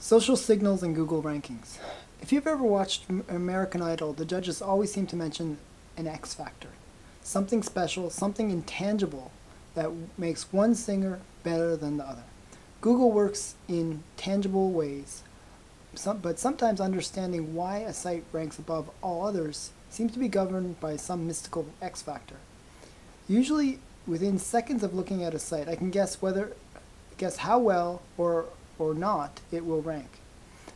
Social signals in Google rankings. If you've ever watched American Idol, the judges always seem to mention an X factor. Something special, something intangible that makes one singer better than the other. Google works in tangible ways, but sometimes understanding why a site ranks above all others seems to be governed by some mystical X factor. Usually, within seconds of looking at a site, I can guess how well or not it will rank.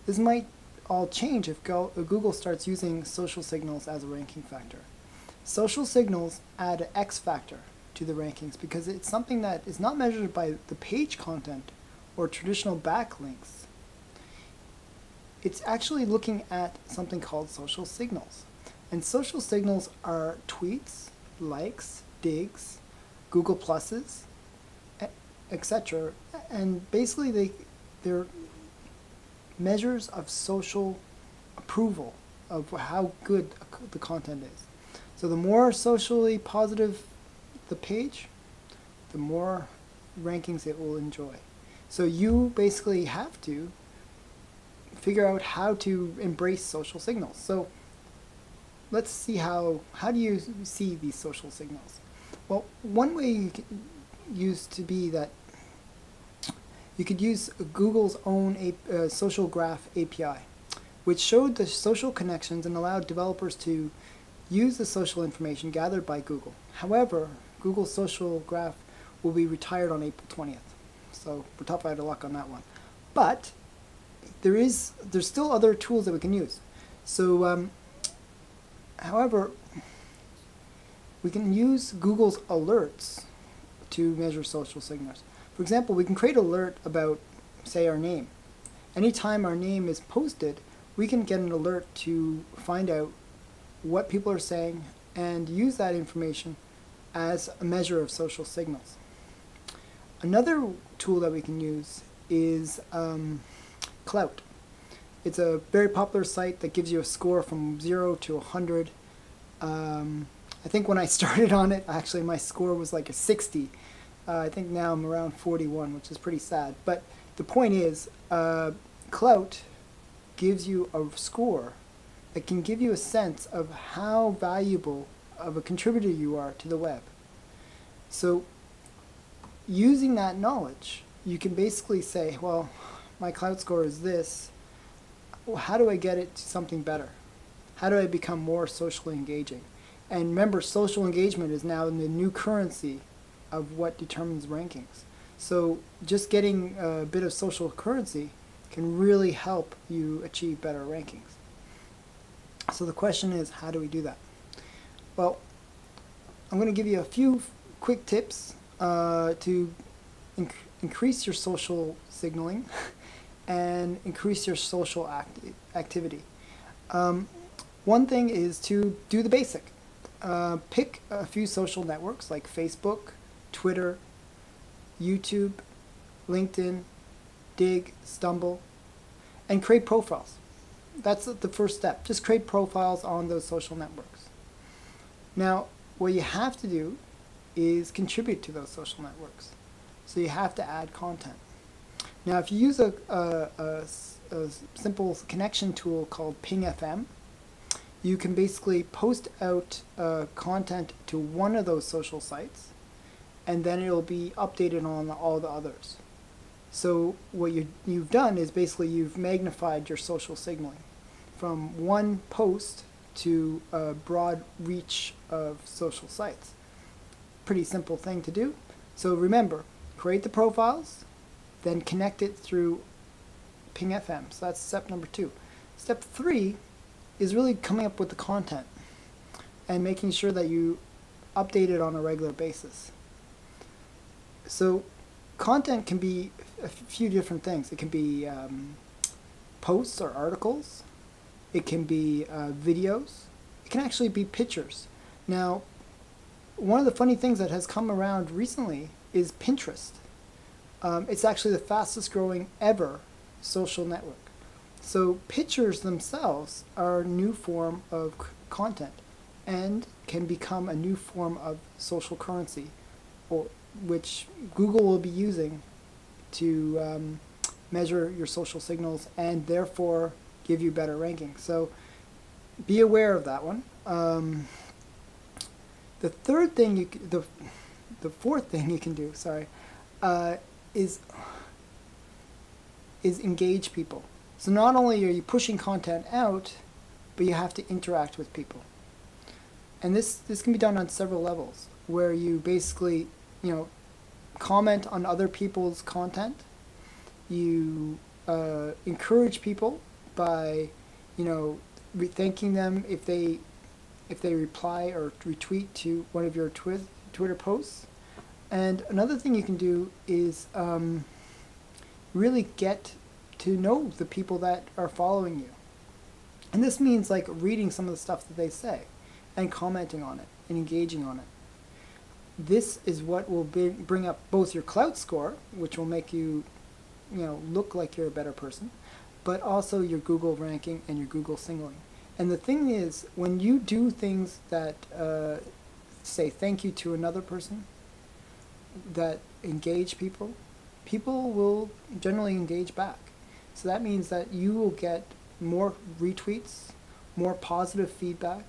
This might all change if Google starts using social signals as a ranking factor. Social signals add an X factor to the rankings because it's something that is not measured by the page content or traditional backlinks. It's actually looking at something called social signals. And social signals are tweets, likes, digs, Google Pluses, etc. And basically they're measures of social approval of how good the content is. So the more socially positive the page, the more rankings it will enjoy. So you basically have to figure out how to embrace social signals. So let's see how do you see these social signals? Well, one way you can use to be that you could use Google's own social graph API, which showed the social connections and allowed developers to use the social information gathered by Google. However, Google's social graph will be retired on April 20th. So we're tough out of luck on that one. But there's still other tools that we can use. So, however, we can use Google's alerts to measure social signals. For example, we can create an alert about, say, our name. Anytime our name is posted, we can get an alert to find out what people are saying and use that information as a measure of social signals. Another tool that we can use is Klout. It's a very popular site that gives you a score from 0 to 100. I think when I started on it, actually my score was like a 60. I think now I'm around 41, which is pretty sad. But the point is, Klout gives you a score that can give you a sense of how valuable of a contributor you are to the web. So using that knowledge, you can basically say, well, my Klout score is this. How do I get it to something better? How do I become more socially engaging? And remember, social engagement is now the new currency of what determines rankings. So just getting a bit of social currency can really help you achieve better rankings. So the question is, how do we do that? Well, I'm going to give you a few quick tips to increase your social signaling and increase your social activity. One thing is to do the basic. Pick a few social networks like Facebook, Twitter, YouTube, LinkedIn, Dig, Stumble, and create profiles. That's the first step. Just create profiles on those social networks. Now, what you have to do is contribute to those social networks. So you have to add content. Now, if you use a simple connection tool called PingFM, you can basically post out content to one of those social sites, and then it'll be updated on all the others. So what you've done is basically you've magnified your social signaling from one post to a broad reach of social sites. Pretty simple thing to do. So remember, create the profiles, then connect it through PingFM. So that's step number 2. Step 3 is really coming up with the content and making sure that you update it on a regular basis. So content can be a few different things. It can be posts or articles. It can be videos. It can actually be pictures. Now, one of the funny things that has come around recently is Pinterest. It's actually the fastest growing ever social network. So pictures themselves are a new form of content and can become a new form of social currency, which Google will be using to measure your social signals and therefore give you better rankings. So be aware of that one. The third thing the fourth thing you can do, sorry, is engage people. So not only are you pushing content out, but you have to interact with people. And this can be done on several levels, where you basically, comment on other people's content. You encourage people by, thanking them if they reply or retweet to one of your Twitter posts. And another thing you can do is really get to know the people that are following you. And this means like reading some of the stuff that they say and commenting on it and engaging on it. This is what will bring up both your Klout score, which will make you, look like you're a better person, but also your Google ranking and your Google signaling. And the thing is, when you do things that say thank you to another person, that engage people, people will generally engage back. So that means that you will get more retweets, more positive feedback,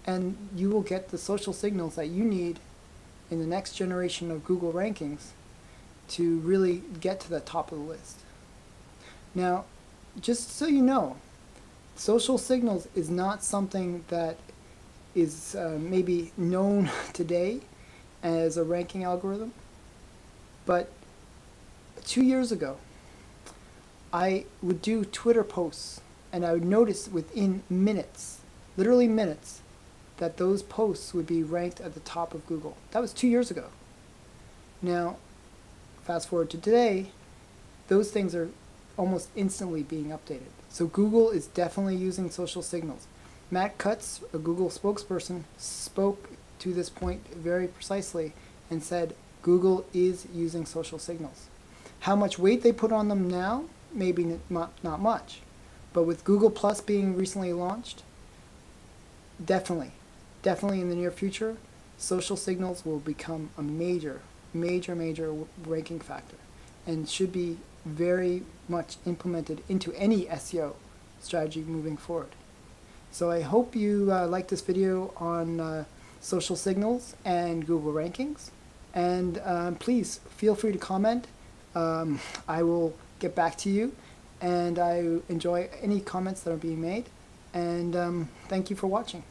and you will get the social signals that you need in the next generation of Google rankings to really get to the top of the list. Now, just so you know, social signals is not something that is maybe known today as a ranking algorithm, but 2 years ago, I would do Twitter posts, and I would notice within minutes, literally minutes, that those posts would be ranked at the top of Google. That was 2 years ago. Now, fast forward to today, those things are almost instantly being updated. So Google is definitely using social signals. Matt Cutts, a Google spokesperson, spoke to this point very precisely and said Google is using social signals. How much weight they put on them now, maybe not much. But with Google Plus being recently launched, definitely in the near future, social signals will become a major ranking factor and should be very much implemented into any SEO strategy moving forward. So I hope you liked this video on social signals and Google rankings. And please feel free to comment. I will get back to you, and I enjoy any comments that are being made. And thank you for watching.